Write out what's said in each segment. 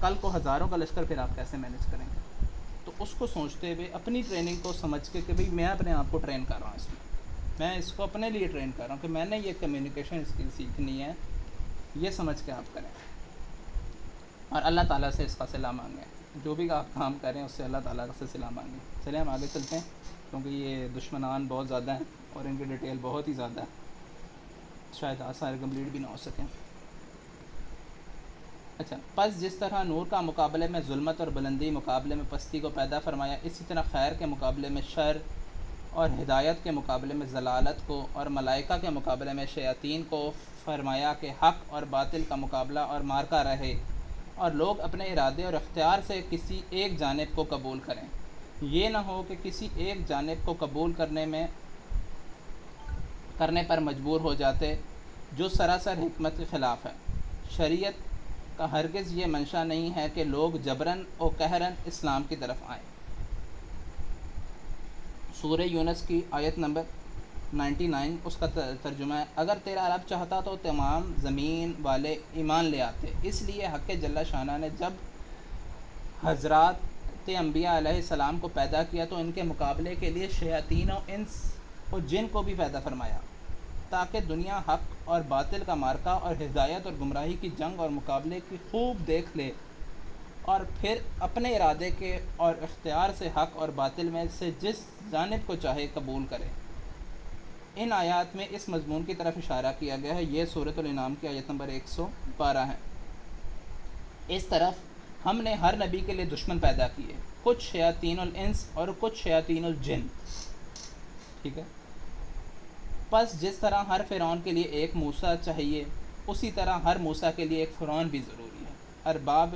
کل کو ہزاروں کا لشکر پھر آپ کیسے مینیج کریں گے؟ تو اس کو سوچتے ہوئے اپنی ٹریننگ کو سمجھ کے کہ بھئی میں اپنے آپ کو ٹرین کر رہا ہوں، میں اس کو اپنے لیے ٹرین کر رہا ہوں کہ میں نے یہ کمیونیکیشن اسکل سیکھنی ہے، یہ سمجھ کے آپ کریں اور اللہ تعالیٰ سے اس کا صلہ مانگیں، جو بھی آپ کام کریں اس سے اللہ تعالیٰ سے صلہ مانگیں۔ چلیں ہم آگے چلتے ہیں کیونکہ یہ دشمنان بہت زیادہ ہیں اور ان کی ڈیٹیل بہت ہی زیادہ ہے، شاید آج سارے کمپلیٹ بھی نہ ہو سکیں۔ اچھا، پس جس طرح نور کا مقابلے میں ظلمت اور بلندی مقابلے میں پستی کو پیدا فرمایا، اسی طرح خیر کے مقابلے میں شر اور ہدایت کے مقابلے میں ضلالت کو اور ملائکہ کے مقابلے میں شیاطین کو فرمایا کہ حق اور باطل کا مقابلہ اور مارکا رہے اور لوگ اپنے ارادے اور اختیار سے کسی ایک جانب کو قبول کریں، یہ نہ ہو کہ کسی ایک جانب کو قبول کرنے پر مجبور ہو جاتے، جو سراسر حکمت کے خلاف ہے۔ شریعت کا ہرگز یہ منشا نہیں ہے کہ لوگ جبراً و قہراً اسلام کی طرف آئیں۔ سورہ یونس کی آیت نمبر 99 اس کا ترجمہ ہے، اگر تیرا رب چاہتا تو تمام زمین والے ایمان لے آتے، اس لیے حق جل شانہ نے جب حضرات انبیاء علیہ السلام کو پیدا کیا تو ان کے مقابلے کے لیے شیاطین و انس و جن کو بھی پیدا فرمایا، تاکہ دنیا حق اور باطل کا مارکا اور ہدایت اور گمراہی کی جنگ اور مقابلے کی خوب دیکھ لے اور پھر اپنے ارادے کے اور اختیار سے حق اور باطل میں سے جس جانب کو چاہے قبول کرے۔ ان آیات میں اس مضمون کی طرف اشارہ کیا گیا ہے، یہ سورۃ الانعام کی آیت نمبر 112 ہے۔ اس طرف ہم نے ہر نبی کے لیے دشمن پیدا کیے، کچھ شیاطین الانس اور کچھ شیاطین الجن، ٹھیک ہے۔ پس جس طرح ہر فرعون کے لیے ایک موسیٰ چاہیے، اسی طرح ہر موسیٰ کے لیے ایک فرعون بھی ضروری ہے۔ ارباب،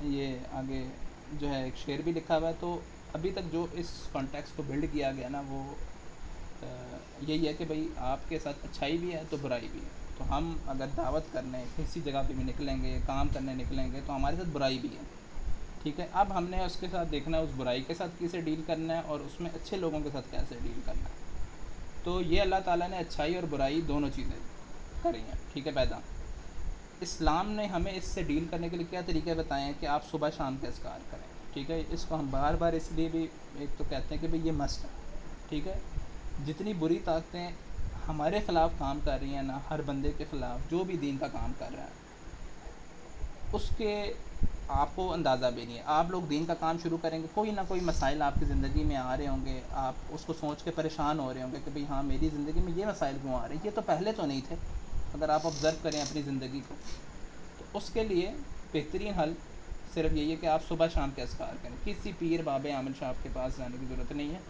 یہ آگے جو ہے ایک شعر بھی لکھا ہوا ہے، تو ابھی تک جو اس کانٹیکسٹ کو بلڈ کیا گیا نا، وہ یہی ہے کہ بھئی آپ کے ساتھ اچھائی بھی ہے تو برائی بھی ہے، تو ہم اگر دعوت کرنے کسی جگہ پہ بھی نکلیں گے، کام کرنے نکلیں گے، تو ہمارے ساتھ برائی بھی ہے، ٹھیک ہے۔ اب ہم نے اس کے ساتھ دیکھنا ہے اس برائی کے ساتھ کیسے ڈیل کرنا ہے اور اس میں اچھے لوگوں کے ساتھ کیسے ڈیل کرنا ہے۔ تو یہ اللہ تعالیٰ نے اچھائی اور برائی دونوں چیزیں کری ہیں، ٹھیک ہے، پیدا۔ اسلام نے ہمیں اس سے ڈیل کرنے کے لیے کیا طریقے بتائے ہیں کہ آپ صبح شام کے اذکار کریں، ٹھیک ہے۔ اس کو ہم بار بار اس لیے بھی ایک تو کہتے ہیں کہ بھئی یہ مسٹ ہے، ٹھیک ہے۔ جتنی بری طاقتیں ہمارے خلاف کام کر رہی ہیں نا، ہر بندے کے خلاف جو بھی دین کا کام کر رہا ہے، اس کے آپ کو اندازہ بھی نہیں ہے۔ آپ لوگ دین کا کام شروع کریں گے، کوئی نہ کوئی مسائل آپ کی زندگی میں آ رہے ہوں گے، آپ اس کو سوچ کے پریشان ہو رہے ہوں گے کہ بھئی ہاں میری زندگی میں یہ مسائل کیوں آ رہے ہیں، یہ تو پہلے تو نہیں تھے۔ اگر آپ آبزرو کریں اپنی زندگی کو، تو اس کے لیے بہترین حل صرف یہی ہے کہ آپ صبح شام کے اذکار کریں، کسی پیر بابے عامل صاحب کے پاس جانے کی ضرورت نہیں ہے۔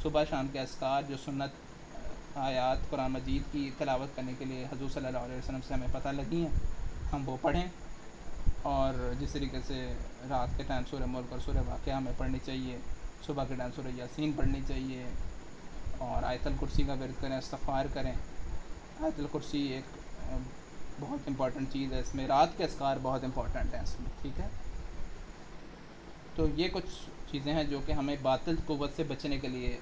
صبح شام کے اذکار جو سنت آیات قرآن مجید کی تلاوت کرنے کے لیے حضور صلی اللہ علیہ وسلم سے ہمیں پتہ لگی ہیں، ہم وہ پڑھیں، اور جس طریقے سے رات کے ٹائم سورہ ملک اور سورہ واقعہ ہمیں پڑھنی چاہیے، صبح کے ٹائم سورہ یاسین پڑھنی چاہیے، اور آیت الکرسی کا ورد کریں، استغفار کریں۔ آیت الکرسی ایک بہت امپورٹنٹ چیز ہے، اس میں رات کے اذکار بہت امپورٹنٹ ہیں اس میں، ٹھیک ہے۔ تو یہ کچھ چیزیں ہیں جو کہ ہمیں باطل قوت سے بچنے کے لیے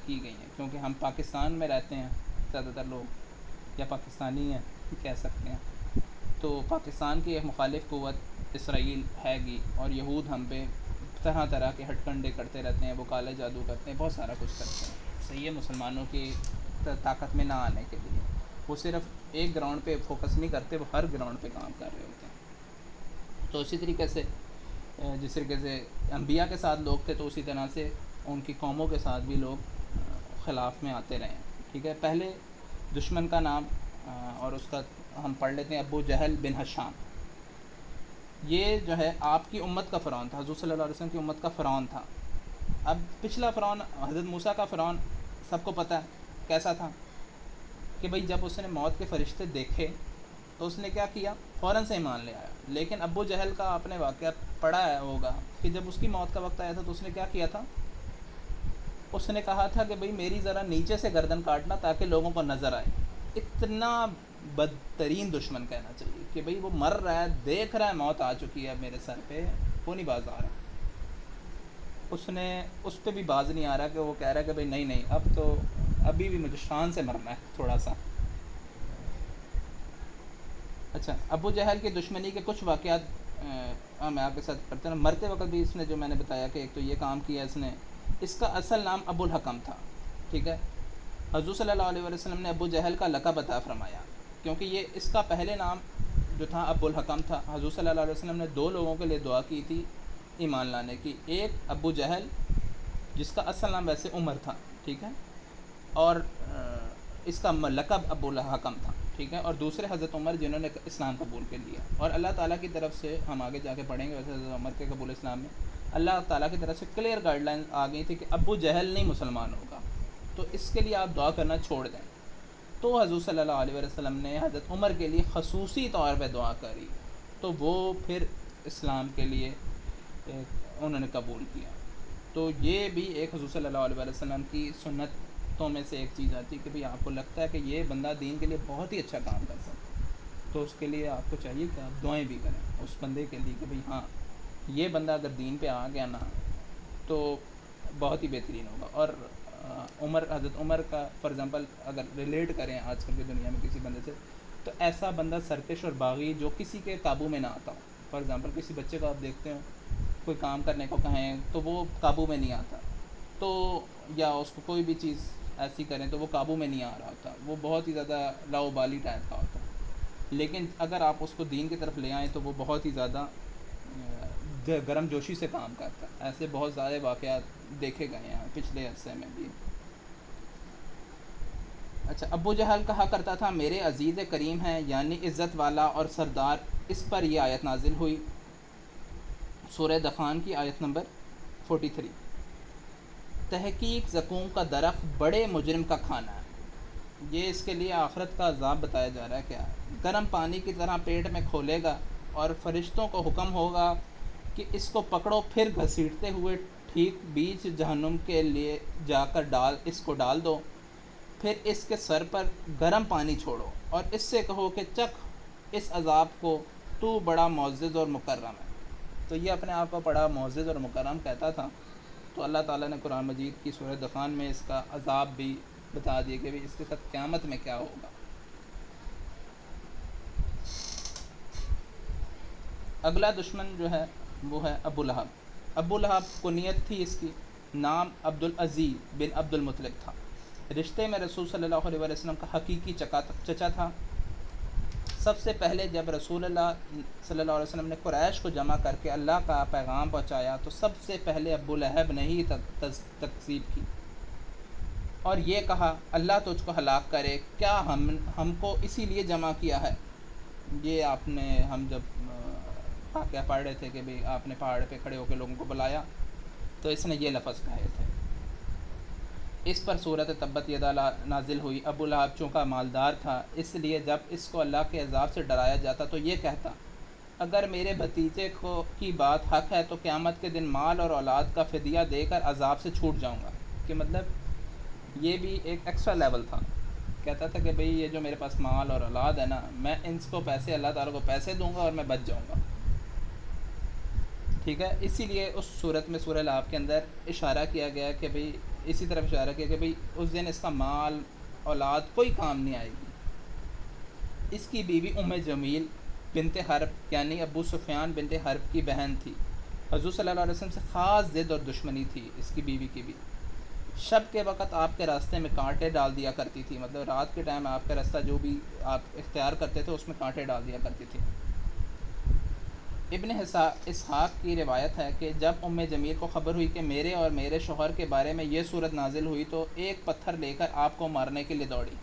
کی گئی ہیں، کیونکہ ہم پاکستان میں رہتے ہیں زیادہ تر لوگ، یا پاکستانی ہیں کہہ سکتے ہیں، تو پاکستان کی ایک مخالف قوت اسرائیل ہے گی، اور یہود ہم پہ طرح طرح کے ہٹ کنڈے کرتے رہتے ہیں، وہ کالے جادو کرتے ہیں، بہت سارا کچھ کرتے ہیں، صحیح ہے، مسلمانوں کی طاقت میں نہ آنے کے لیے۔ وہ صرف ایک گراؤنڈ پہ فوکس نہیں کرتے، وہ ہر گراؤنڈ پہ کام کر رہے ہوتے ہیں۔ تو اسی طریقے سے جس طریقے سے انبیاء کے ساتھ لوگ تھے، تو اسی طرح سے ان کی قوموں کے ساتھ بھی لوگ خلاف میں آتے رہے ہیں، ٹھیک ہے۔ پہلے دشمن کا نام اور اس کا ہم پڑھ لیتے ہیں، ابو جہل بن ہشام۔ یہ جو ہے آپ کی امت کا فرعون تھا، حضور صلی اللہ علیہ وسلم کی امت کا فرعون تھا۔ اب پچھلا فرعون حضرت موسیٰ کا فرعون سب کو پتہ ہے کیسا تھا، کہ بھئی جب اس نے موت کے فرشتے دیکھے تو اس نے کیا کیا، فوراً سے ایمان لے آیا۔ لیکن ابو جہل کا آپ نے واقعہ پڑھا ہے ہوگا کہ جب اس کی موت کا وقت آیا تھا تو اس نے کیا کیا تھا، اس نے کہا تھا کہ بھئی میری ذرا نیچے سے گردن کاٹنا تاکہ لوگوں کو نظر آئے۔ اتنا بدترین دشمن کہنا چاہیے کہ بھئی وہ مر رہا ہے، دیکھ رہا ہے موت آ چکی ہے میرے سر پہ، وہ نہیں باز آ رہا، اس پہ بھی باز نہیں آ رہا، کہ وہ کہہ رہا ہے کہ بھئی نہیں اب تو ابھی بھی مجھے شان سے مرنا ہے تھوڑا سا۔ اچھا، ابو جہل کی دشمنی کے کچھ واقعات میں آپ کے ساتھ پڑھتا ہوں. مرتے وقت بھی اس نے جو میں نے بتایا کہ ایک تو یہ کام کیا اس نے. اس کا اصل نام ابو الحکم تھا. ٹھیک ہے. حضور صلی اللہ علیہ وسلم نے ابو جہل کا لقب عطا فرمایا کیونکہ یہ اس کا پہلے نام جو تھا ابو الحکم تھا. حضور صلی اللہ علیہ وسلم نے 2 لوگوں کے لیے دعا کی تھی ایمان لانے کی. ایک ابو جہل جس کا اصل نام ویسے عمر تھا. ٹھیک ہے. اور اس کا لقب ابو الحکم تھا. ٹھیک ہے. اور دوسرے حضرت عمر جنہوں نے اسلام قبول کر لیا. اور اللہ تعالیٰ کی طرف سے ہم آگے جا کے پڑھیں گے ویسے حضرت عمر کے قبول اسلام میں اللہ تعالیٰ کی طرف سے کلیئر گائیڈ لائن آ گئی تھی کہ ابو جہل نہیں مسلمان ہوگا, تو اس کے لیے آپ دعا کرنا چھوڑ دیں. تو حضور صلی اللہ علیہ وسلم نے حضرت عمر کے لیے خصوصی طور پہ دعا کری, تو وہ پھر اسلام کے لیے انہوں نے قبول کیا. تو یہ بھی ایک حضور صلی اللہ علیہ وسلم کی سنتوں میں سے ایک چیز آتی ہے کہ بھئی آپ کو لگتا ہے کہ یہ بندہ دین کے لیے بہت ہی اچھا کام کر سکتا ہے, تو اس کے لیے آپ کو چاہیے کہ آپ دعائیں بھی کریں اس بندے کے لیے کہ بھئی ہاں یہ بندہ اگر دین پہ آ گیا نا تو بہت ہی بہترین ہوگا. اور حضرت عمر کا فار ایگزامپل اگر ریلیٹ کریں آج کل کی دنیا میں کسی بندے سے, تو ایسا بندہ سرکش اور باغی جو کسی کے قابو میں نہ آتا ہو. فار ایگزامپل کسی بچے کو آپ دیکھتے ہو کوئی کام کرنے کو کہیں تو وہ قابو میں نہیں آتا, تو یا اس کو کوئی بھی چیز ایسی کریں تو وہ قابو میں نہیں آ رہا ہوتا, وہ بہت ہی زیادہ لاؤبالی ٹائپ کا ہوتا. لیکن اگر آپ اس کو دین کی طرف لے آئیں تو وہ بہت ہی زیادہ گرم جوشی سے کام کرتا ہے. ایسے بہت سارے واقعات دیکھے گئے ہیں پچھلے عرصے میں بھی. اچھا, ابو جہل کہا کرتا تھا میرے عزیز کریم ہیں یعنی عزت والا اور سردار. اس پر یہ آیت نازل ہوئی سورہ دخان کی آیت نمبر 43. تحقیق زقوم کا درخت بڑے مجرم کا کھانا ہے. یہ اس کے لیے آخرت کا عذاب بتایا جا رہا ہے. کیا گرم پانی کی طرح پیٹ میں کھولے گا اور فرشتوں کو حکم ہوگا کہ اس کو پکڑو, پھر گھسیٹتے ہوئے ٹھیک بیچ جہنم کے لیے جا کر اس کو ڈال دو. پھر اس کے سر پر گرم پانی چھوڑو اور اس سے کہو کہ چکھ اس عذاب کو, تو بڑا معزز اور مکرم ہے. تو یہ اپنے آپ کو بڑا معزز اور مکرم کہتا تھا. تو اللہ تعالیٰ نے قرآن مجید کی سورہ دخان میں اس کا عذاب بھی بتا دیا کہ اس کے ساتھ قیامت میں کیا ہوگا. اگلا دشمن جو ہے وہ ہے ابو لہب. ابو لہب کنیت تھی اس کی, نام عبد العزیز بن عبد المطلب تھا. رشتے میں رسول صلی اللہ علیہ وسلم کا حقیقی چچا تھا. سب سے پہلے جب رسول اللہ صلی اللہ علیہ وسلم نے قریش کو جمع کر کے اللہ کا پیغام پہنچایا تو سب سے پہلے ابو لہب نے ہی تکذیب کی اور یہ کہا اللہ تجھ کو ہلاک کرے, کیا ہم کو اسی لیے جمع کیا ہے. یہ ہم جب واقعہ پڑھ رہے تھے کہ بھئی آپ نے پہاڑ پہ کھڑے ہو کے لوگوں کو بلایا تو اس نے یہ لفظ کہے تھے. اس پر صورت تبت یدا نازل ہوئی. ابو لہب چونکہ مالدار تھا اس لیے جب اس کو اللہ کے عذاب سے ڈرایا جاتا تو یہ کہتا اگر میرے بھتیجے کی بات حق ہے تو قیامت کے دن مال اور اولاد کا فدیہ دے کر عذاب سے چھوٹ جاؤں گا. کہ مطلب یہ بھی ایک ایکسٹرا لیول تھا. کہتا تھا کہ بھئی یہ جو میرے پاس مال اور اولاد ہے نا, میں ان کو پیسے اللہ تعالیٰ کو پیسے دوں گا اور میں بچ جاؤں گا. ٹھیک ہے. اسی لیے اس صورت میں سورہ لہب کے اندر اشارہ کیا گیا کہ بھئی اسی طرف اشارہ کیا کہ بھئی اس دن اس کا مال اولاد کوئی کام نہیں آئے گی. اس کی بیوی جمیل بنت حرب یعنی ابو سفیان بنت حرب کی بہن تھی. حضور صلی اللہ علیہ وسلم سے خاص ضد اور دشمنی تھی اس کی بیوی کی بھی. شب کے وقت آپ کے راستے میں کانٹے ڈال دیا کرتی تھی, مطلب رات کے ٹائم آپ کا راستہ جو بھی آپ اختیار کرتے تھے اس میں کانٹے ڈال دیا کرتی تھی. ابن اسحاق کی روایت ہے کہ جب جمیل کو خبر ہوئی کہ میرے اور میرے شوہر کے بارے میں یہ صورت نازل ہوئی تو ایک پتھر لے کر آپ کو مارنے کے لیے دوڑی.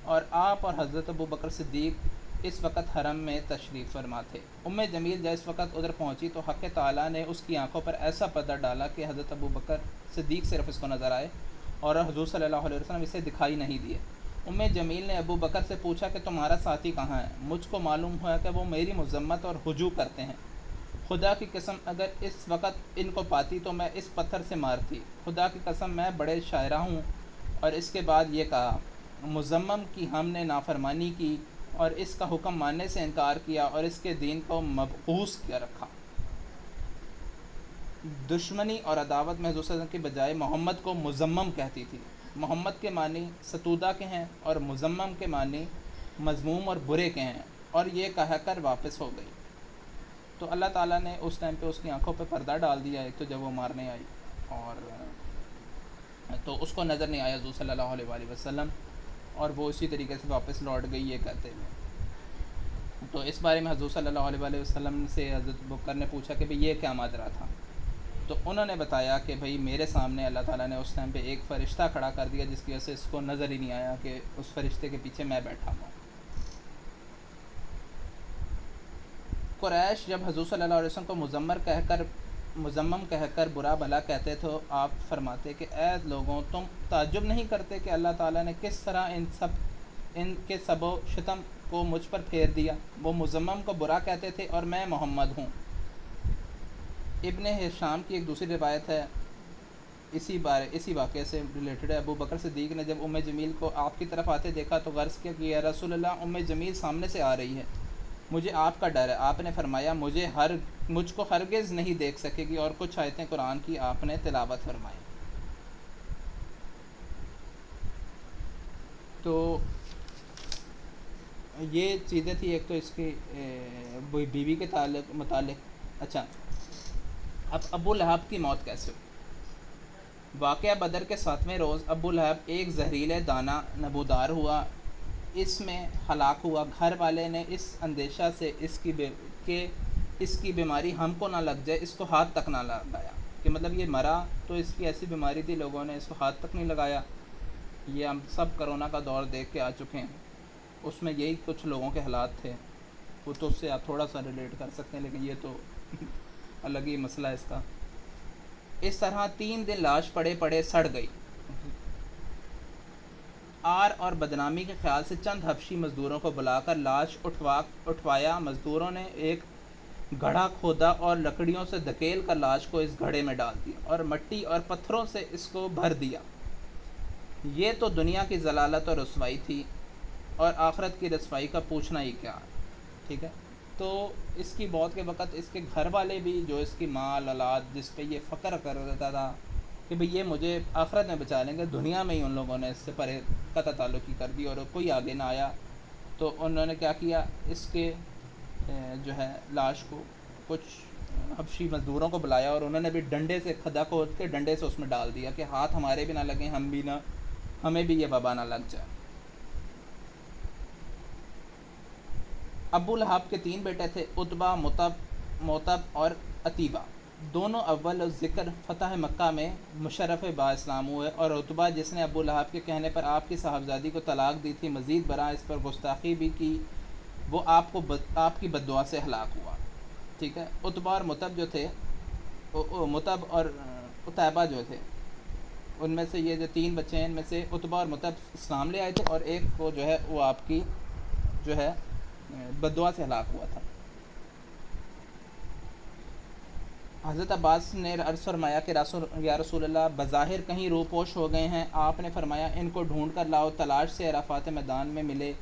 اور آپ اور حضرت ابو بکر صدیق اس وقت حرم میں تشریف فرما تھے. جمیل جب اس وقت ادھر پہنچی تو حق تعالیٰ نے اس کی آنکھوں پر ایسا پردہ ڈالا کہ حضرت ابو بکر صدیق صرف اس کو نظر آئے اور حضور صلی اللہ علیہ وسلم اسے دکھائی نہیں دیے. جمیل نے ابو بکر سے پوچھا کہ تمہارا ساتھی کہاں ہے. مجھ کو معلوم ہوا کہ وہ میری مذمت اور ہجوم کرتے ہیں. خدا کی قسم اگر اس وقت ان کو پاتی تو میں اس پتھر سے مارتی. خدا کی قسم میں بڑے شاعرہ ہوں. اور اس کے بعد یہ کہا مذمم کی ہم نے نافرمانی کی اور اس کا حکم ماننے سے انکار کیا اور اس کے دین کو مبعوث کیا رکھا. دشمنی اور عداوت میں حضور صلی اللہ علیہ وسلم کے بجائے محمد کو مذمم کہتی تھی. محمد کے معنی ستودہ کے ہیں اور مذمم کے معنی مذموم اور برے کے ہیں. اور یہ کہہ کر واپس ہو گئی۔ تو اللہ تعالیٰ نے اس ٹائم پہ اس کی آنکھوں پہ پردہ ڈال دیا، ایک تو جب وہ مارنے آئی، اور تو اس کو نظر نہیں آیا حضور صلی اللہ علیہ وآلہ وسلم، اور وہ اسی طریقے سے واپس لوٹ گئی یہ کہتے ہوئے۔ تو اس بارے میں حضور صلی اللہ علیہ وآلہ وسلم سے حضرت بکر نے پوچھا کہ بھئی یہ کیا ماجرا تھا؟ تو انہوں نے بتایا کہ بھئی میرے سامنے اللہ تعالیٰ نے اس ٹائم پہ ایک فرشتہ کھڑا کر دیا جس کی وجہ سے اس کو نظر ہی نہیں آیا کہ اس فرشتے کے پیچھے میں بیٹھا ہوں۔ قریش جب حضور صلی اللہ علیہ وسلم کو مذمم کہہ کر برا بھلا کہتے تھے، آپ فرماتے کہ اے لوگوں، تم تعجب نہیں کرتے کہ اللہ تعالیٰ نے کس طرح ان کے سب و شتم کو مجھ پر پھیر دیا؟ وہ مذمم کو برا کہتے تھے اور میں محمد ہوں۔ ابن ہشام کی ایک دوسری روایت ہے اسی واقعے سے ریلیٹڈ ہے۔ ابو بکر صدیق نے جب ام جمیل کو آپ کی طرف آتے دیکھا تو غرض کیا کہ یا رسول اللہ، ام جمیل سامنے سے آ رہی ہے، مجھے آپ کا ڈر ہے۔ آپ نے فرمایا مجھ کو ہرگز نہیں دیکھ سکے گی، اور کچھ آیتیں قرآن کی آپ نے تلاوت فرمائی۔ تو یہ چیزیں تھی ایک تو اس کی بیوی کے متعلق۔ اچھا، اب ابو لہب کی موت کیسے ہوئی؟ واقعہ بدر کے 7ویں روز ابو لہب ایک زہریلے دانہ نبودار ہوا، اس میں ہلاک ہوا۔ گھر والے نے اس اندیشہ سے کہ اس کی بیماری ہم کو نہ لگ جائے، اس کو ہاتھ تک نہ لگایا، کہ مطلب یہ مرا تو اس کی ایسی بیماری تھی، لوگوں نے اس کو ہاتھ تک نہیں لگایا۔ یہ ہم سب کرونا کا دور دیکھ کے آ چکے ہیں، اس میں یہی کچھ لوگوں کے حالات تھے، وہ تو اس سے آپ تھوڑا سا ریلیٹ کر سکتے ہیں، لیکن یہ تو الگ ہی مسئلہ ہے اس کا۔ اس طرح 3 دن لاش پڑے سڑ گئی۔ آر اور بدنامی کے خیال سے چند حبشی مزدوروں کو بلا کر لاش اٹھوایا۔ مزدوروں نے ایک گڑھا کھودا اور لکڑیوں سے دھکیل کر لاش کو اس گڑھے میں ڈال دیا اور مٹی اور پتھروں سے اس کو بھر دیا۔ یہ تو دنیا کی ضلالت اور رسوائی تھی، اور آخرت کی رسوائی کا پوچھنا ہی کیا۔ ٹھیک ہے، تو اس کی موت کے وقت اس کے گھر والے بھی، جو اس کی مال اولاد جس پہ یہ فخر کر دیتا تھا کہ بھئی یہ مجھے آخرت میں بچا لیں گے، دنیا میں ہی ان لوگوں نے اس سے قطع تعلقی کر دی اور کوئی آگے نہ آیا۔ تو انہوں نے کیا کیا، اس کے جو ہے لاش کو کچھ حبشی مزدوروں کو بلایا اور انہوں نے بھی ڈنڈے سے کھدا کھود کے ڈنڈے سے اس میں ڈال دیا کہ ہاتھ ہمارے بھی نہ لگیں، ہمیں بھی یہ وبا نہ لگ جائے۔ ابو لہب کے 3 بیٹے تھے، عتبہ، موتب اور عتیبہ۔ دونوں اول ذکر فتح مکہ میں مشرف با اسلام ہوئے، اور عتبہ جس نے ابو لہب کے کہنے پر آپ کی صاحبزادی کو طلاق دی تھی، مزید برآں اس پر گستاخی بھی کی، وہ آپ کی بددعا سے ہلاک ہوا۔ ٹھیک ہے، عتبہ اور متب اور عتیبہ جو تھے، ان میں سے یہ جو 3 بچے ہیں، ان میں سے عتبہ اور متب اسلام لے آئے تھے، اور ایک کو جو ہے وہ آپ کی جو ہے بددعا سے ہلاک ہوا تھا۔ حضرت عباس نے عرض فرمایا کہ یا رسول اللہ، بظاہر کہیں روپوش ہو گئے ہیں۔ آپ نے فرمایا ان کو ڈھونڈ کر لاؤ، تلاش سے عرفات میدان میں ملے۔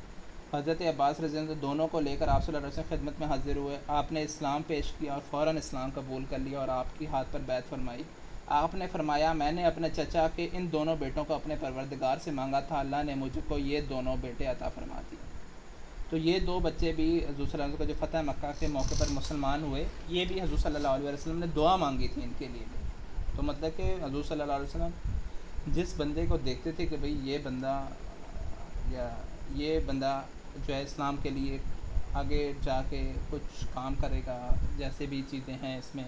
حضرت عباس رضی اللہ عنہ دونوں کو لے کر آپ صلی اللہ علیہ وسلم خدمت میں حاضر ہوئے۔ آپ نے اسلام پیش کیا اور فوراً اسلام قبول کر لیا اور آپ کی ہاتھ پر بیعت فرمائی۔ آپ نے فرمایا میں نے اپنے چچا کے ان دونوں بیٹوں کو اپنے پروردگار سے مانگا تھا، اللہ نے مجھ کو یہ دونوں بیٹے عطا فرما دیے۔ تو یہ 2 بچے بھی حضور صلی اللہ علیہ وسلم کا جو فتح مکہ کے موقع پر مسلمان ہوئے، یہ بھی حضور صلی اللہ علیہ وسلم نے دعا مانگی تھی ان کے لیے بھی۔ تو مطلب کہ حضور صلی اللہ علیہ وسلم جس بندے کو دیکھتے تھے کہ بھئی یہ بندہ جو ہے اسلام کے لیے آگے جا کے کچھ کام کرے گا، جیسے بھی چیزیں ہیں اس میں،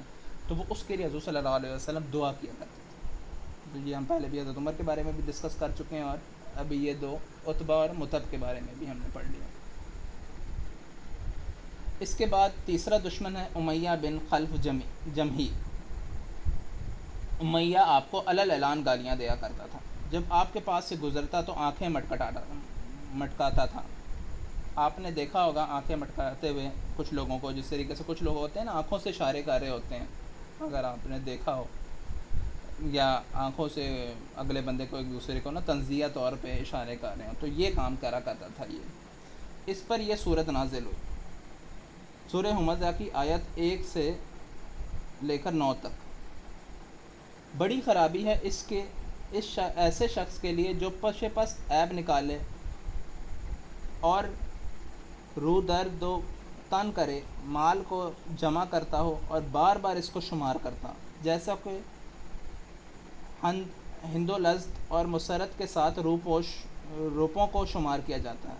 تو وہ اس کے لیے حضور صلی اللہ علیہ وسلم دعا کیا کرتے تھے۔ تو یہ ہم پہلے بھی حضرت عمر کے بارے میں بھی ڈسکس کر چکے ہیں، اور ابھی یہ 2 عتبہ اور متب کے بارے میں بھی ہم نے پڑھ لیا۔ اس کے بعد تیسرا دشمن ہے امیہ بن خلف جمحی۔ امیہ آپ کو علل اعلان گالیاں دیا کرتا تھا، جب آپ کے پاس سے گزرتا تو آنکھیں مٹکاتا تھا۔ آپ نے دیکھا ہوگا آنکھیں مٹکاتے ہوئے کچھ لوگوں کو، جس طریقے سے کچھ لوگ ہوتے ہیں نا آنکھوں سے اشارے کر رہے ہوتے ہیں، اگر آپ نے دیکھا ہو، یا آنکھوں سے اگلے بندے کو ایک دوسرے کو نا تنزیہ طور پہ اشارے کر رہے ہوں، تو یہ کام کرا کرتا تھا یہ۔ اس پر یہ صورت نازل ہوئی، سورہ ہمزہ کی آیت 1 سے لے کر 9 تک۔ بڑی خرابی ہے ایسے شخص کے لیے جو پس عیب نکالے اور رو درد و تن کرے، مال کو جمع کرتا ہو اور بار بار اس کو شمار کرتا، جیسا کہ ہند و لذت اور مسرت کے ساتھ روپوں کو شمار کیا جاتا ہے۔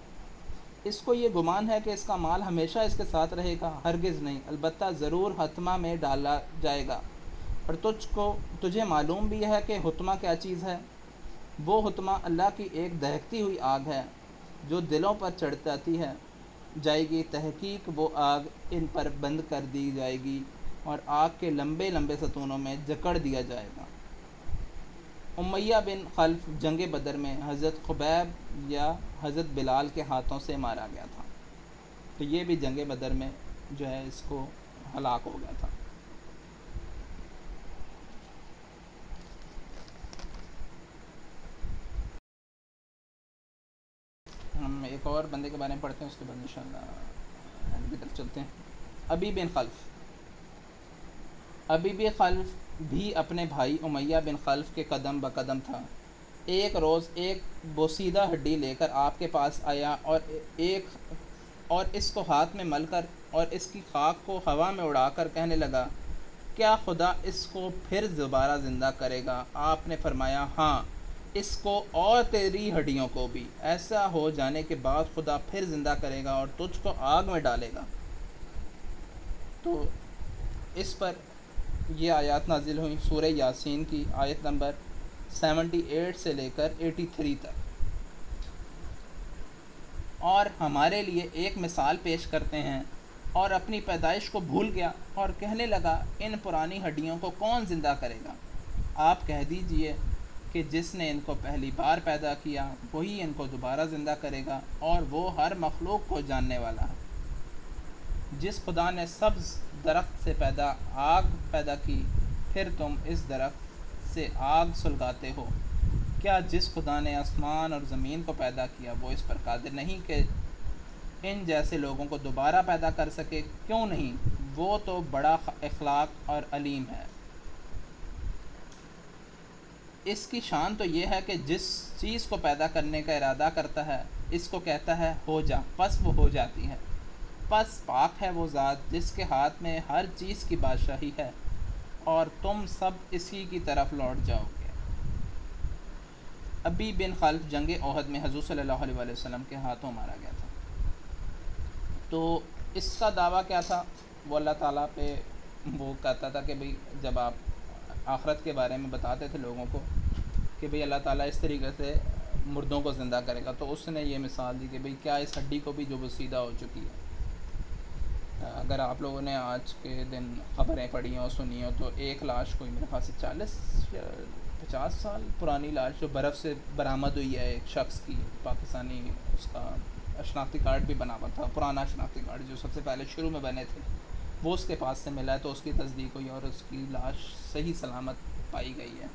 اس کو یہ گمان ہے کہ اس کا مال ہمیشہ اس کے ساتھ رہے گا، ہرگز نہیں، البتہ ضرور حتمہ میں ڈالا جائے گا۔ اور تجھے معلوم بھی ہے کہ حتمہ کیا چیز ہے؟ وہ حتمہ اللہ کی ایک دہکتی ہوئی آگ ہے جو دلوں پر چڑھ جاتی ہے جائے گی، تحقیق وہ آگ ان پر بند کر دی جائے گی اور آگ کے لمبے لمبے ستونوں میں جکڑ دیا جائے گا۔ امیہ بن خلف جنگ بدر میں حضرت خبیب یا حضرت بلال کے ہاتھوں سے مارا گیا تھا، تو یہ بھی جنگ بدر میں جو ہے اس کو ہلاک ہو گیا تھا۔ ہم ایک اور بندے کے بارے میں پڑھتے ہیں، اس کے بعد انشاءاللہ آگے کی طرف چلتے ہیں۔ ابی بن خلف بھی اپنے بھائی امیہ بن خلف کے قدم بقدم تھا۔ ایک روز ایک بوسیدہ ہڈی لے کر آپ کے پاس آیا اور اس کو ہاتھ میں مل کر اور اس کی خاک کو ہوا میں اڑا کر کہنے لگا، کیا خدا اس کو پھر دوبارہ زندہ کرے گا؟ آپ نے فرمایا، ہاں، اس کو اور تیری ہڈیوں کو بھی، ایسا ہو جانے کے بعد خدا پھر زندہ کرے گا اور تجھ کو آگ میں ڈالے گا۔ تو اس پر یہ آیات نازل ہوئیں، سورہ یاسین کی آیت نمبر 78 سے لے کر 83 تک، اور ہمارے لیے ایک مثال پیش کرتے ہیں۔ اور اپنی پیدائش کو بھول گیا اور کہنے لگا، ان پرانی ہڈیوں کو کون زندہ کرے گا؟ آپ کہہ دیجئے کہ جس نے ان کو پہلی بار پیدا کیا وہی ان کو دوبارہ زندہ کرے گا، اور وہ ہر مخلوق کو جاننے والا ہے۔ جس خدا نے سبز درخت سے آگ پیدا کی، پھر تم اس درخت سے آگ سلگاتے ہو، کیا جس خدا نے آسمان اور زمین کو پیدا کیا وہ اس پر قادر نہیں کہ ان جیسے لوگوں کو دوبارہ پیدا کر سکے؟ کیوں نہیں، وہ تو بڑا اخلاق اور علیم ہے۔ اس کی شان تو یہ ہے کہ جس چیز کو پیدا کرنے کا ارادہ کرتا ہے، اس کو کہتا ہے ہو جا، پس وہ ہو جاتی ہے۔ پس پاک ہے وہ ذات جس کے ہاتھ میں ہر چیز کی بادشاہی ہے، اور تم سب اسی کی طرف لوٹ جاؤ گے۔ ابی بن خلف جنگ احد میں حضور صلی اللہ علیہ وآلہ وسلم کے ہاتھوں مارا گیا تھا۔ تو اس کا دعویٰ کیا تھا؟ وہ اللہ تعالیٰ پہ وہ کہتا تھا کہ بھئی جب آپ آخرت کے بارے میں بتاتے تھے لوگوں کو کہ بھئی اللہ تعالیٰ اس طریقے سے مردوں کو زندہ کرے گا، تو اس نے یہ مثال دی کہ بھئی کیا اس ہڈی کو بھی جو بوسیدہ ہو چکی ہے۔ اگر آپ لوگوں نے آج کے دن خبریں پڑھی ہوں سنی ہوں تو ایک لاش کوئی میرے خیال سے 40 یا 50 سال پرانی لاش جو برف سے برآمد ہوئی ہے ایک شخص کی، پاکستانی، اس کا شناختی کارڈ بھی بنا ہوا تھا، پرانا شناختی کارڈ جو سب سے پہلے شروع میں بنے تھے، وہ اس کے پاس سے ملا ہے، تو اس کی تصدیق ہوئی اور اس کی لاش صحیح سلامت پائی گئی ہے۔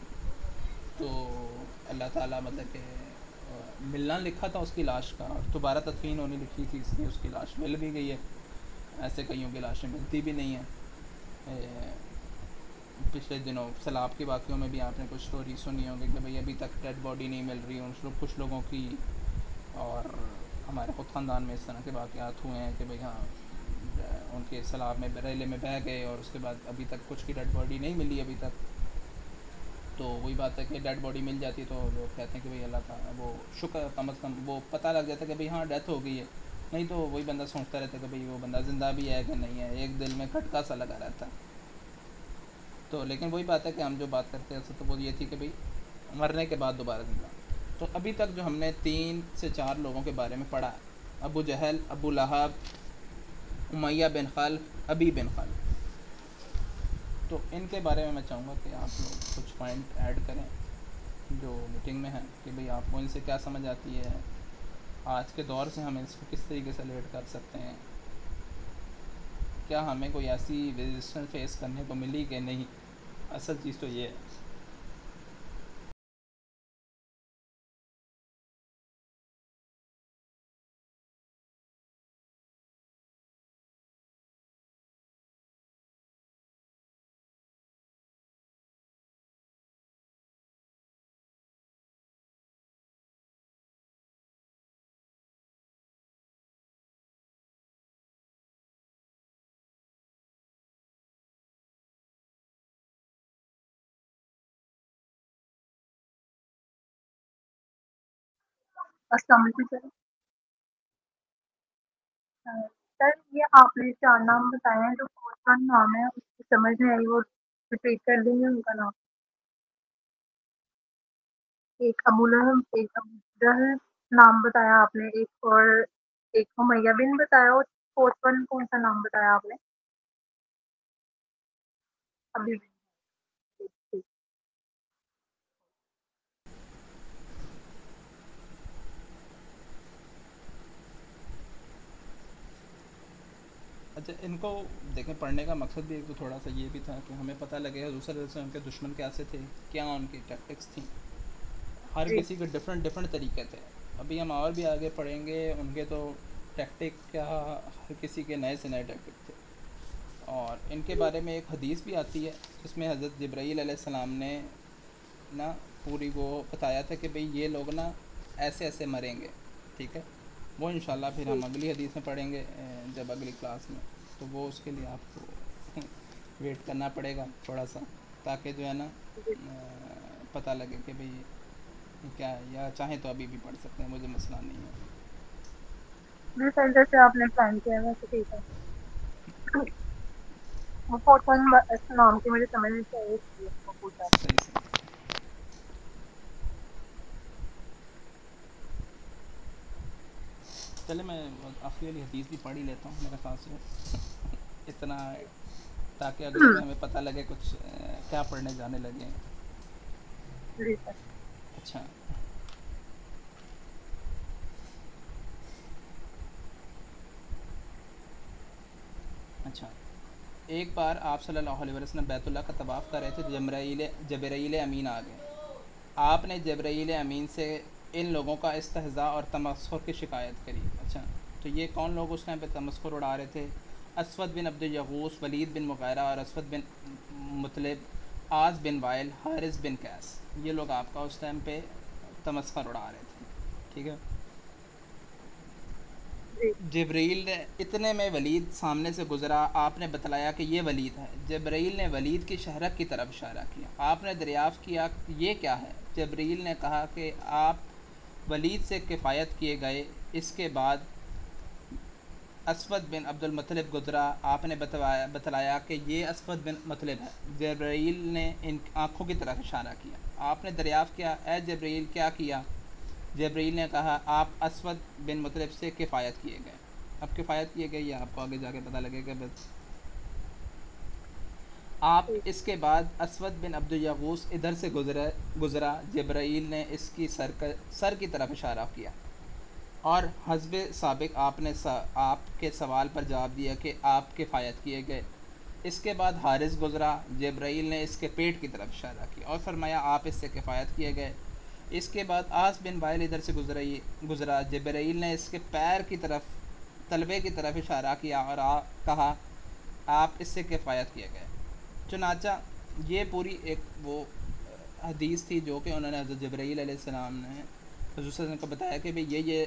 تو اللہ تعالیٰ مطلب کہ ملنا لکھا تھا اس کی لاش کا، اور دوبارہ تدفین ہونی لکھی تھی، اس لیے اس کی لاش مل بھی گئی ہے۔ ایسے کئیوں کی لاشیں ملتی بھی نہیں ہیں۔ پچھلے دنوں سیلاب کے واقعوں میں بھی آپ نے کچھ سٹوری سنی ہوگی کہ بھئی ابھی تک ڈیڈ باڈی نہیں مل رہی کچھ لوگوں کی، اور ہمارے خود خاندان میں اس طرح کے واقعات ہوئے ہیں کہ بھئی ہاں ان کے سیلاب میں ریلے میں بہہ گئے اور اس کے بعد ابھی تک کچھ کی ڈیڈ باڈی نہیں ملی ابھی تک۔ تو وہی بات ہے کہ ڈیڈ باڈی مل جاتی تو لوگ کہتے ہیں کہ بھئی اللہ تعالیٰ وہ شکر، کم از کم وہ پتہ لگ جاتا ہے کہ بھئی ہاں ڈیتھ ہو گئی ہے، نہیں تو وہی بندہ سوچتا رہتا ہے کہ بھئی وہ بندہ زندہ بھی ہے کہ نہیں ہے، ایک دل میں کھٹکا سا لگا رہتا ہے۔ تو لیکن وہی بات ہے کہ ہم جو بات کرتے ہیں تو وہ یہ تھی کہ بھئی مرنے کے بعد دوبارہ زندہ۔ تو ابھی تک جو ہم نے 3 سے 4 لوگوں کے بارے میں پڑھا ہے، ابو جہل، ابو لہب، امیہ بن خلف، ابی بن خلف، تو ان کے بارے میں میں چاہوں گا کہ آپ لوگ کچھ پوائنٹ ایڈ کریں جو میٹنگ میں ہیں، کہ بھئی آپ کو ان سے کیا سمجھ آتی ہے، آج کے دور سے ہم اس کو کس طریقے سے ریلیٹ کر سکتے ہیں، کیا ہمیں کوئی ایسی ریزسٹنس فیس کرنے کو ملی کہ نہیں۔ اصل چیز تو یہ ہے۔ السلام علیکم سر۔ سر یہ آپ نے 4 نام بتائے ہیں، جو فورتھ نام ہے اس کی سمجھ نہیں آئی، وہ ریپیٹ کر دیں گے ان کا نام؟ ایک ابو لہب، ایک ابو جہل نام بتایا آپ نے، ایک اور ایک امیہ بن بتایا، اور فورتھ ون کون سا نام بتایا آپ نے؟ ابھی ٹھیک۔ اچھا، ان کو دیکھیں، پڑھنے کا مقصد بھی ایک تو تھوڑا سا یہ بھی تھا کہ ہمیں پتہ لگے حضور صلی اللہ علیہ وسلم کے دشمن کیسے تھے، کیا ان کی ٹیکٹکس تھیں. ہر جی کسی کے ڈفرینٹ طریقے تھے. ابھی ہم اور بھی آگے پڑھیں گے، ان کے تو ٹیکٹک کیا، ہر کسی کے نئے سے نئے ٹیکٹک تھے. اور ان کے جی بارے میں ایک حدیث بھی آتی ہے جس میں حضرت جبرائیل علیہ السلام نے نا پوری وہ بتایا تھا کہ بھئی یہ لوگ نا ایسے ایسے مریں گے. ٹھیک ہے، وہ انشاءاللہ پھر جی ہم اگلی حدیث میں پڑھیں گے جب اگلی کلاس میں. تو وہ اس کے لیے آپ کو ویٹ کرنا پڑے گا تھوڑا سا، تاکہ جو ہے نا جی پتہ لگے کہ بھئی کیا ہے. یا چاہیں تو ابھی بھی پڑھ سکتے ہیں، مجھے مسئلہ نہیں ہے. جی سر، جیسے آپ نے پلان کیا ہے ویسے ٹھیک ہے۔ وہ فورتھ ون نام کی مجھے سمجھ نہیں چاہیے، اس لیے وہ پوچھا۔ صحیح صحیح. چلے میں آخری والی حدیث بھی پڑھ ہی لیتا ہوں میرے خیال سے اتنا، تاکہ اگلے میں ہمیں پتہ لگے کچھ کیا پڑھنے جانے لگے. جی سر۔ اچھا اچھا ایک بار آپ صلی اللہ علیہ وسلم بیت اللہ کا طواف کر رہے تھے تو جبرائیل امین آ گئے. آپ نے جبرائیل امین سے ان لوگوں کا استہزاء اور تمسخر کی شکایت کری. اچھا، تو یہ کون لوگ اس ٹائم پہ تمسخر اڑا رہے تھے؟ اسود بن عبد یغوث، ولید بن مغیرہ اور اسود بن مطلب، آز بن وائل، حارث بن قیس. یہ لوگ آپ کا اس ٹائم پہ تمسخر اڑا رہے تھے. ٹھیک ہے. جی جبرائیل نے اتنے میں ولید سامنے سے گزرا. آپ نے بتلایا کہ یہ ولید ہے. جبرائیل نے ولید کی شہرک کی طرف اشارہ کیا. آپ نے دریافت کیا یہ کیا ہے؟ جبرائیل نے کہا کہ آپ ولید سے کفایت کیے گئے. اس کے بعد اسود بن عبد المطلب گزرا. آپ نے بتلایا کہ یہ اسود بن مطلب ہے. جبرائیل نے ان آنکھوں کی طرف اشارہ کیا. آپ نے دریافت کیا اے جبرائیل کیا کیا؟ جبرائیل نے کہا آپ اسود بن مطلب سے کفایت کیے گئے. اب کفایت کیے گئے یہ آپ کو آگے جا کے پتہ لگے گا. بس آپ ٹھیک۔ اس کے بعد اسود بن عبد یغوث ادھر سے گزرا. جبرائیل نے اس کی سر کی طرف اشارہ کیا، اور حسب سابق آپ نے آپ کے سوال پر جواب دیا کہ آپ کفایت کیے گئے. اس کے بعد حارث گزرا. جبرائیل نے اس کے پیٹ کی طرف اشارہ کیا اور فرمایا آپ اس سے کفایت کیے گئے. اس کے بعد آس بن وائل ادھر سے گزرا. جبرائیل نے اس کے پیر کی طرف، تلوے کی طرف اشارہ کیا اور کہا آپ اس سے کفایت کیے گئے. چنانچہ یہ پوری ایک وہ حدیث تھی جو کہ انہوں نے حضرت جبرائیل علیہ السلام نے حضور صلی اللہ علیہ وسلم کو بتایا کہ بھئی یہ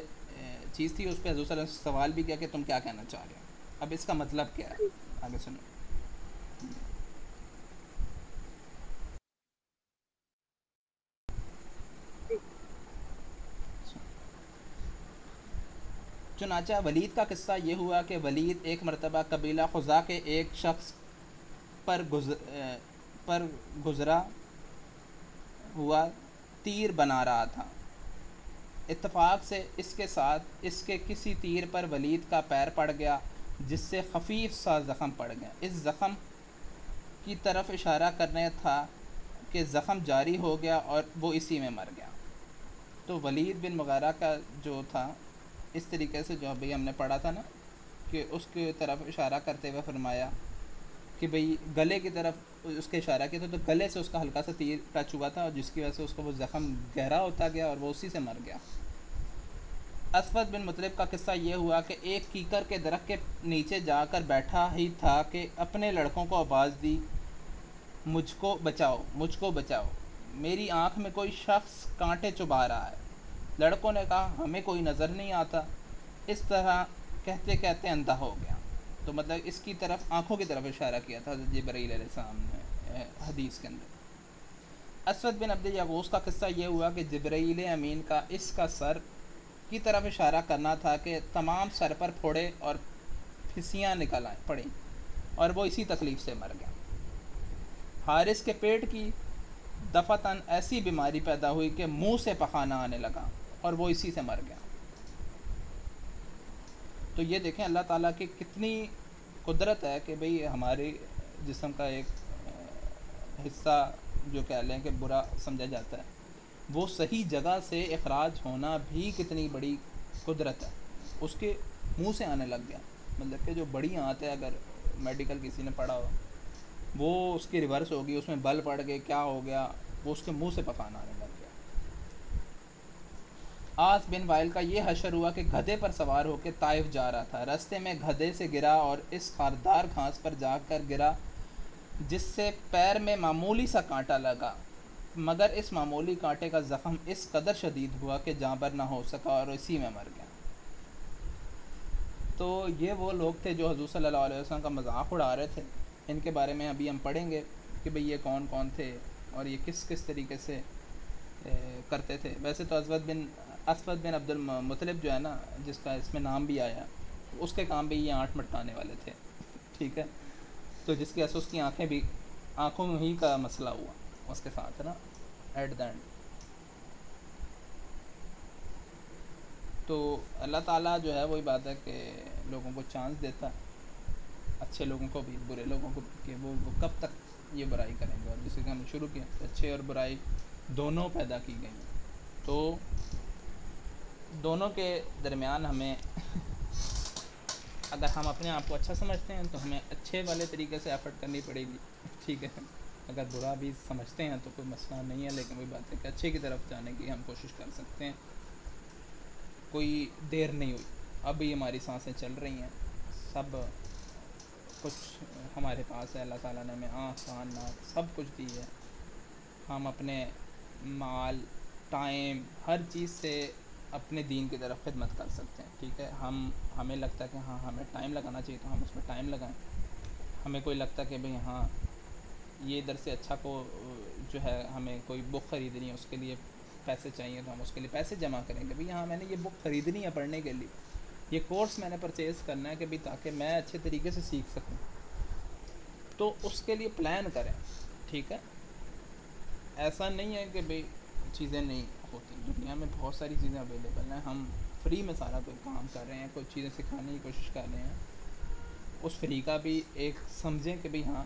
چیز تھی. اس پہ حضور صلی اللہ علیہ وسلم سوال بھی کیا کہ تم کیا کہنا چاہ رہے ہو. اب اس کا مطلب کیا ہے، آگے سنو. جی چنانچہ ولید کا قصہ یہ ہوا کہ ولید ایک مرتبہ قبیلہ خزاع کے ایک شخص پر گزرا ہوا تیر بنا رہا تھا. اتفاق سے اس کے ساتھ اس کے کسی تیر پر ولید کا پیر پڑ گیا، جس سے خفیف سا زخم پڑ گیا. اس زخم کی طرف اشارہ کرنے تھا کہ زخم جاری ہو گیا اور وہ اسی میں مر گیا. تو ولید بن مغیرہ کا جو تھا، اس طریقے سے جو ابھی ہم نے پڑھا تھا نا، کہ اس کی طرف اشارہ کرتے ہوئے فرمایا کہ بھئی گلے کی طرف اس کے اشارہ کیا تھا، تو گلے سے اس کا ہلکا سا تیر ٹچ ہوا تھا، اور جس کی وجہ سے اس کا وہ زخم گہرا ہوتا گیا اور وہ اسی سے مر گیا. اسود بن مطلب کا قصہ یہ ہوا کہ ایک کیکر کے درخت کے نیچے جا کر بیٹھا ہی تھا کہ اپنے لڑکوں کو آواز دی مجھ کو بچاؤ، مجھ کو بچاؤ، میری آنکھ میں کوئی شخص کانٹے چبھا رہا ہے. لڑکوں نے کہا ہمیں کوئی نظر نہیں آتا. اس طرح کہتے کہتے اندھا ہو گیا. تو مطلب اس کی طرف، آنکھوں کی طرف اشارہ کیا تھا حضرت جبرائیل علیہ السلام نے حدیث کے اندر. اسود بن عبد یغوث کا قصہ یہ ہوا کہ جبرائیل امین کا اس کا سر کی طرف اشارہ کرنا تھا کہ تمام سر پر پھوڑے اور پھسیاں نکل آئیں پڑیں، اور وہ اسی تکلیف سے مر گیا۔ حارث کے پیٹ کی دفعتاً ایسی بیماری پیدا ہوئی کہ منہ سے پخانہ آنے لگا، اور وہ اسی سے مر گیا۔ تو یہ دیکھیں اللہ تعالیٰ کی کتنی قدرت ہے کہ بھئی ہمارے جسم کا ایک حصہ جو کہہ لیں کہ برا سمجھا جاتا ہے، وہ صحیح جگہ سے اخراج ہونا بھی کتنی بڑی قدرت ہے۔ اس کے منہ سے آنے لگ گیا، مطلب کہ جو بڑی آنت ہے، اگر میڈیکل کسی نے پڑھا ہو، وہ اس کی ریورس ہوگی، اس میں بل پڑ گئے، کیا ہو گیا، وہ اس کے منہ سے پخانا آنے لگ گیا۔ آس بن وائل کا یہ حشر ہوا کہ گدھے پر سوار ہو کے طائف جا رہا تھا، راستے میں گدھے سے گرا اور اس خاردار گھاس پر جا کر گرا جس سے پیر میں معمولی سا کانٹا لگا، مگر اس معمولی کانٹے کا زخم اس قدر شدید ہوا کہ جاں بر نہ ہو سکا اور اسی میں مر گیا۔ تو یہ وہ لوگ تھے جو حضور صلی اللہ علیہ وسلم کا مذاق اڑا رہے تھے۔ ان کے بارے میں ابھی ہم پڑھیں گے کہ بھئی یہ کون کون تھے اور یہ کس کس طریقے سے کرتے تھے۔ ویسے تو اسود بن عبد المطلب جو ہے نا، جس کا اس میں نام بھی آیا، اس کے کام بھی یہ آنٹ مٹکانے والے تھے، ٹھیک ہے، تو جس کی اس کی آنکھوں ہی کا مسئلہ ہوا اس کے ساتھ نا ایٹ دا اینڈ۔ تو اللہ تعالیٰ جو ہے وہی بات ہے کہ لوگوں کو چانس دیتا ہے، اچھے لوگوں کو بھی برے لوگوں کو بھی، کہ وہ کب تک یہ برائی کریں گے۔ اور جیسے کہ ہم نے شروع کیا، اچھے اور برائی دونوں پیدا کی گئی ہیں، تو دونوں کے درمیان ہمیں اگر ہم اپنے آپ کو اچھا سمجھتے ہیں تو ہمیں اچھے والے طریقے سے ایفرٹ کرنی پڑے گی، ٹھیک ہے۔ اگر برا بھی سمجھتے ہیں تو کوئی مسئلہ نہیں ہے، لیکن وہی بات ہے کہ اچھے کی طرف جانے کی ہم کوشش کر سکتے ہیں۔ کوئی دیر نہیں ہوئی، اب بھی ہماری سانسیں چل رہی ہیں، سب کچھ ہمارے پاس ہے، اللہ تعالیٰ نے ہمیں آنکھ کان ناک سب کچھ دی ہے۔ ہم اپنے مال، ٹائم، ہر چیز سے اپنے دین کی طرف خدمت کر سکتے ہیں، ٹھیک ہے۔ ہمیں لگتا ہے کہ ہاں ہمیں ٹائم لگانا چاہیے تو ہم اس میں ٹائم لگائیں۔ ہمیں کوئی لگتا ہے کہ بھئی ہاں یہ ادھر سے اچھا کو جو ہے ہمیں کوئی بک خریدنی ہے، اس کے لیے پیسے چاہیے تو ہم اس کے لیے پیسے جمع کریں گے، بھئی ہاں میں نے یہ بک خریدنی ہے پڑھنے کے لیے، یہ کورس میں نے پرچیز کرنا ہے کہ بھئی تاکہ میں اچھے طریقے سے سیکھ سکوں، تو اس کے لیے پلان کریں، ٹھیک ہے۔ ایسا نہیں ہے کہ بھئی چیزیں نہیں ہوتی، دنیا میں بہت ساری چیزیں اویلیبل ہیں، ہم فری میں سارا کوئی کام کر رہے ہیں، کوئی چیزیں سکھانے کی کوشش کر رہے ہیں، اس فری کا بھی ایک سمجھیں کہ بھئی ہاں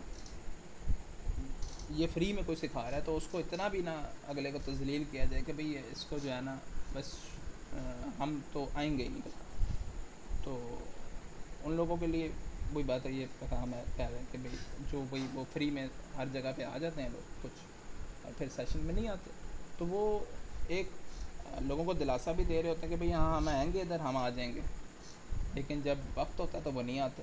یہ فری میں کوئی سکھا رہا ہے تو اس کو اتنا بھی نہ اگلے کو تذلیل کیا جائے کہ بھئی اس کو جو ہے نا بس ہم تو آئیں گے ہی نہیں۔ تو ان لوگوں کے لیے وہی بات ہے، یہ پیغام ہے کہہ رہے ہیں کہ بھئی جو وہی وہ فری میں ہر جگہ پہ آ جاتے ہیں لوگ کچھ، اور پھر سیشن میں نہیں آتے، تو وہ ایک لوگوں کو دلاسا بھی دے رہے ہوتے ہیں کہ بھئی ہاں ہم آئیں گے ادھر، ہم آ جائیں گے، لیکن جب وقت ہوتا ہے تو وہ نہیں آتے،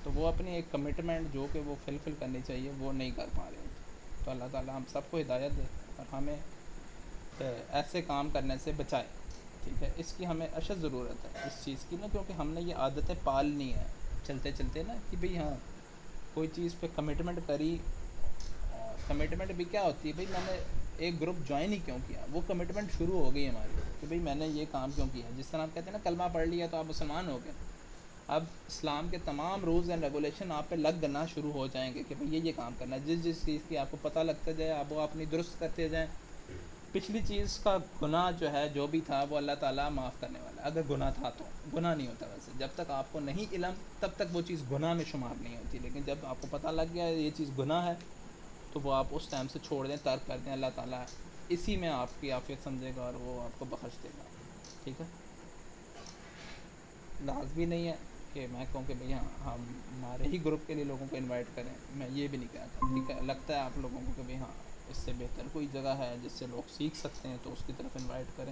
تو وہ اپنی ایک کمٹمنٹ جو کہ وہ فلفل کرنی چاہیے وہ نہیں کر پا رہے ہوتے۔ تو اللہ تعالیٰ ہم سب کو ہدایت دے اور ہمیں ایسے کام کرنے سے بچائے، ٹھیک ہے۔ اس کی ہمیں اشد ضرورت ہے اس چیز کی نا، کیونکہ ہم نے یہ عادتیں پالنی ہیں چلتے چلتے نا، کہ بھئی ہاں کوئی چیز پہ کمٹمنٹ کری، کمٹمنٹ بھی کیا ہوتی ہے، بھئی میں نے ایک گروپ جوائن ہی کیوں کیا، وہ کمٹمنٹ شروع ہو گئی ہماری کہ بھئی میں نے یہ کام کیوں کیا۔ جس طرح آپ کہتے ہیں نا کلمہ پڑھ لیا تو آپ مسلمان ہو گئے، اب اسلام کے تمام رولز اینڈ ریگولیشن آپ پہ لگنا شروع ہو جائیں گے کہ بھئی یہ کام کرنا ہے، جس جس چیز کی آپ کو پتہ لگتا جائے آپ وہ اپنی درست کرتے جائیں۔ پچھلی چیز کا گناہ جو ہے جو بھی تھا وہ اللہ تعالیٰ معاف کرنے والا ہے، اگر گناہ تھا تو گناہ نہیں ہوتا ویسے، جب تک آپ کو نہیں علم تب تک وہ چیز گناہ میں شمار نہیں ہوتی، لیکن جب آپ کو پتہ لگ گیا یہ چیز گناہ ہے تو وہ آپ اس ٹائم سے چھوڑ دیں، ترک کر دیں، اللہ تعالیٰ اسی میں آپ کی عافیت سمجھے گا اور وہ آپ کو بخش دے گا، ٹھیک ہے۔ لازمی نہیں ہے کہ میں کہوں کہ بھئی ہم ہمارے ہی گروپ کے لیے لوگوں کو انوائٹ کریں، میں یہ بھی نہیں کہتا، ٹھیک ہے۔ لگتا ہے آپ لوگوں کو کہ بھئی ہاں اس سے بہتر کوئی جگہ ہے جس سے لوگ سیکھ سکتے ہیں تو اس کی طرف انوائٹ کریں،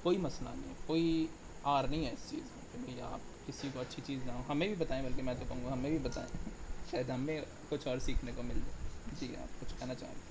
کوئی مسئلہ نہیں ہے، کوئی آر نہیں ہے اس چیز میں کہ بھئی آپ کسی کو اچھی چیز نہ ہو، ہمیں بھی بتائیں، بلکہ میں تو کہوں گا ہمیں بھی بتائیں، شاید ہمیں کچھ اور سیکھنے کو مل جائے۔ جی آپ کچھ کہنا چاہیں گے؟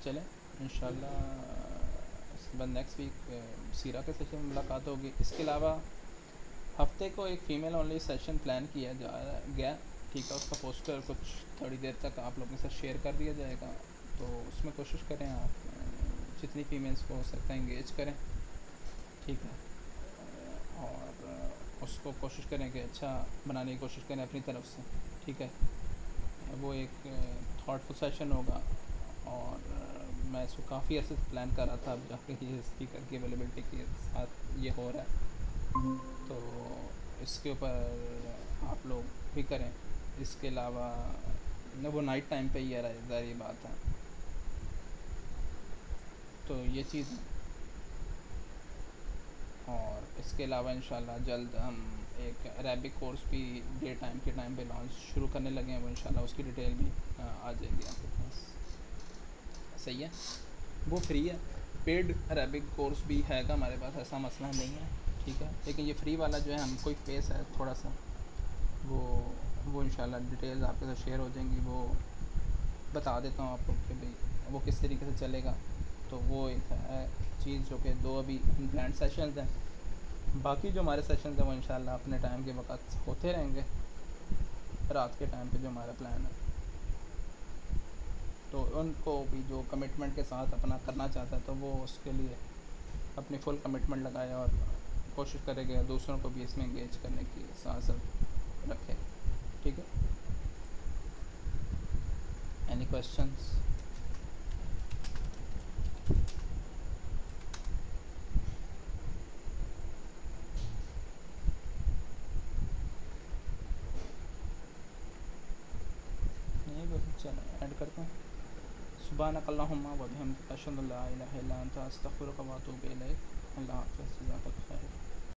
چلیں انشاءاللہ اس کے بعد نیکسٹ ویک سیرہ کے سیشن میں ملاقات ہوگی. اس کے علاوہ ہفتے کو ایک فیمیل اونلی سیشن پلان کیا گیا, ٹھیک ہے. اس کا پوسٹر کچھ تھوڑی دیر تک آپ لوگوں کے ساتھ شیئر کر دیا جائے گا, تو اس میں کوشش کریں آپ جتنی فیمیلس کو ہو سکتا ہے انگیج کریں, ٹھیک ہے. اور اس کو کوشش کریں کہ اچھا بنانے کی کوشش کریں اپنی طرف سے, ٹھیک ہے. وہ ایک تھاٹ فل سیشن ہوگا, اور میں اس کو کافی عرصے سے پلان کر رہا تھا, اب جا کے یہ اسپیکر کی اویلیبلٹی کے ساتھ یہ ہو رہا ہے, تو اس کے اوپر آپ لوگ بھی کریں. اس کے علاوہ وہ نائٹ ٹائم پہ ہی ہے, ظاہر بات ہے, تو یہ چیز ہے. اور اس کے علاوہ انشاءاللہ جلد ہم ایک عربک کورس بھی ڈے ٹائم کے ٹائم پہ لانچ شروع کرنے لگے ہیں, وہ انشاءاللہ اس کی ڈیٹیل بھی آ جائے گی آپ کے پاس. صحیح ہے, وہ فری ہے. پیڈ عربک کورس بھی ہے گا ہمارے پاس, ایسا مسئلہ نہیں ہے, ٹھیک ہے. لیکن یہ فری والا جو ہے ہم کو ایک پیس ہے تھوڑا سا, وہ انشاءاللہ ڈیٹیلز آپ کے ساتھ شیئر ہو جائیں گی. وہ بتا دیتا ہوں آپ کو کہ بھئی وہ کس طریقے سے چلے گا. تو وہ ایک ہے چیز جو کہ 2 ابھی پلانڈ سیشنز ہیں. باقی جو ہمارے سیشنز ہیں وہ انشاءاللہ اپنے ٹائم کے وقت ہوتے رہیں گے, رات کے ٹائم پہ جو ہمارا پلان ہے. تو ان کو بھی جو کمٹمنٹ کے ساتھ اپنا کرنا چاہتا ہے تو وہ اس کے لیے اپنی فل کمٹمنٹ لگائے, اور کوشش کرے کہ دوسروں کو بھی اس میں انگیج کرنے کی ساتھ ساتھ رکھے, ٹھیک ہے. Any questions? نہیں بس چلیں ایڈ کرتے ہیں. سبحانک اللہم و بحمدک اشہد ان لا الہ الا انت استغفرک و اتوب الیک. اللہ حافظ, جزاک اللہ خیر.